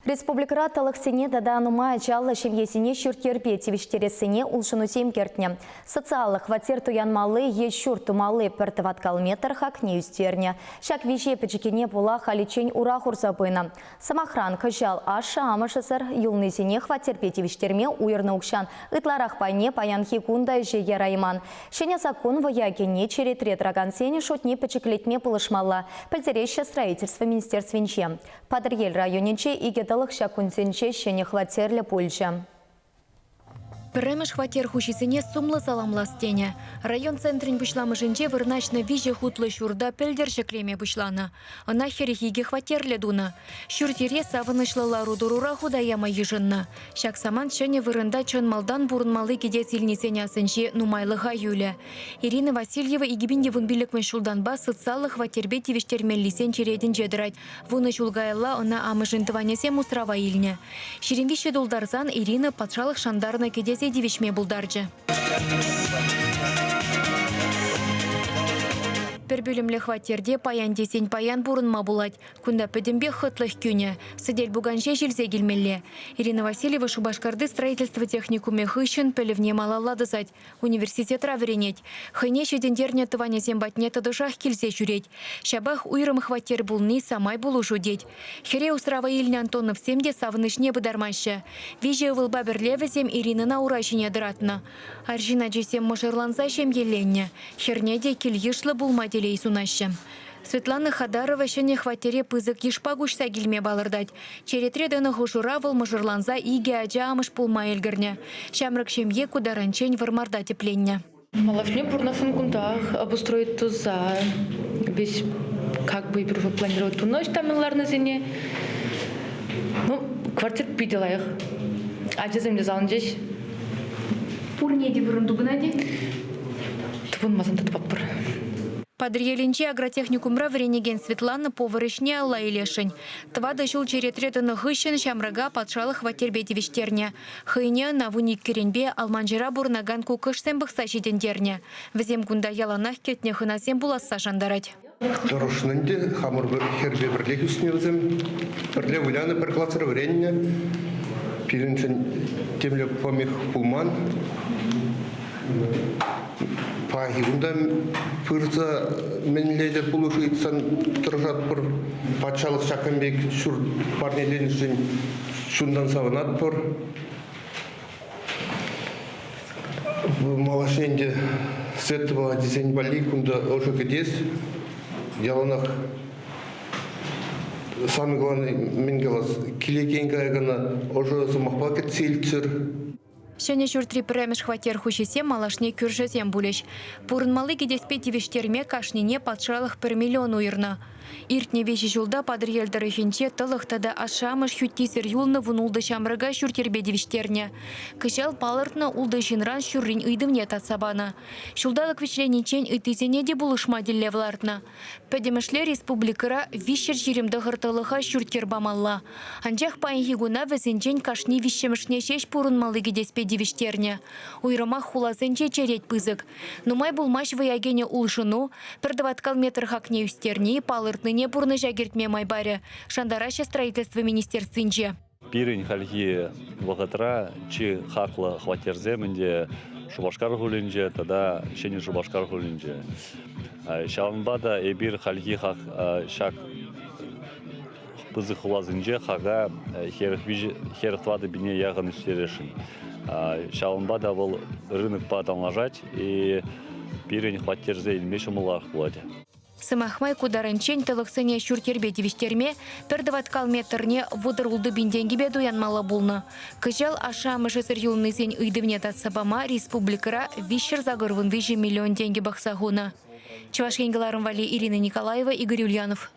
Республикара талықсене даданума чалла шемьесіне шүртерпе тивиштересіне улшынусем кертне. Социалы хватер туянмалы ешур тумалы піртіваткал метр хакне үстерне. Шак виже печекене була халичень ура хурзабына. Самахран кыжал аша амышысыр юлнызене хватерпе тивиштерме уйырны укшан ытларах пайне паянхи кунда жеге райман. Шене закон воягене черетрет рагансене шутне печеклетме пылышмалла. Пальтереща строительство министерственче. Падырел районенче игедалық шакунсенче шене хватерлі Польша. Піремеш хватер хушисене сумлы саламластене. Район центрин бушламы жінче вырначна виже хутлы шурда пельдер шеклеме бушлана. Она херехиге хватерлі дуна. Шуртере савынышлыла рудурура худаяма ежынна. Шак саман шене вырында чон малдан бурынмалы кеде сильнесене асынче нумайлыға юля. Ирина Васильева игибинде вунбилікмен шулданба социалы хватербе тивештермеллисен чередін жедірайд. Вуны шулгайла она амыжынтыванесе мустрава илне. Шеренвише дулдарзан Ирина патшалық шандарна кеде девичме булдарджы. Пір бөлімлі хватерде паян десен паян бұрынма булать. Күнда пөдімбе хытлых күні. Сыдель буганше желзе келмелі. Ирина Васильева Шубашкарды строительство техникуме хыщын пөлівне малаладызать. Университет раверенет. Хыне шедендерне тыванесен батне тадышах келзе жүрет. Шабах уйрым хватер булны самай булу жудеть. Хере усрава Ильни Антонов семде савынышне быдармашы. Виже вылба бірлевізем Иринына урашыне дыратна. Аржина жесем мажырланса шем еленне. Хернеде кел булмады. Светлана Хадарова шене хватере пызык ешпагушса гильме балырдать. Черетре даны хушуравыл мажырланза иге аджа амыш пулма элгірне. Шамрак шемье кударанчень вармарда тепленне. Малашне бурнасын кунтах обустроить туза. Весь как бы планировать ту ночь тамилларны зене. Квартир пидела их. Аджа земле залынчеш. Пурнеди бурунду гнади? Тупун мазан татпаппыр. Падриелинче агротехникумра вренеген Светлана поварышне алла илешень. Твада шул черетретаны хыщен шамрага патшалық ватербети виштерне. Хыйне навуник керенбе алманжыра бурнаган кукышсен бұқса жедендерне. Візем кунда яланах кетне хынасен буласса жандарать. Дорожнынде хамыр бір хербе бірлек үстіне візем. Бірле уляны бір классыр вренне. Пиринчен темле помих пулман. Пагибунда пырса менлейдер булушу итсан тұржат бұр патшалық шакамбек шур парнелен үшін шундан савынат бұр. Малашенде светова дизайн бали кунда ошо кедес. Яланах самый главный менгалас килекенга эгана ошо самахпа кетсельцер. Шене шүртри піремеш хватер хушесе малашне күршесен булеш. Пурынмалы кедеспе тивештерме кашнине патшалық 1 миллион уйырна. Иртне веші жылда падыр елдері фенче тылықтада ашамыш хүттесір юлны вунулды шамрыга шүртербе девештерне. Кышал палыртны улды жинран шүррин үйдімне татсабана. Шулдалық вишленичен үйтізене де булышма делевлартна. Пәдемішлер республикара вишер жиримді ғыртылыға шүртер бамалла. Анжақ пайынхигуна візінчен кашни вишемішне шеш пурынмалы кедеспе девештерне. Уйрыма хулазынче черет пызык. Нумай булмаш выягене улшыну, пірдіваткал метр хакне үстерне палыртныне бурны жагертме майбаре. Шандараша строительство министерствинче. Пирень хальхи вахатра чи хакла хватерземінде Шубашкар хулинже, тогда шене Шубашкар хулинже. Шаланбада эбир хальхи хак шак пызы хулазынже хага херхвады бине яган үстерешін. Шаланбада был рынок падамлажать и пирень хватерзе илмеші мулах болады. Сымахмай кударанчен тылықсыне шүртербе девештерме пірдіваткал метрне вудырулды бинденгебе дуянмалы булны. Кыжал ашамышы сыр юлнызен үйдімне татсабама республикара вишер загырвын 1 миллион тенге бақсағуны. Чувашкенгеларын вали Ирина Николаева, Игорь Ульянов.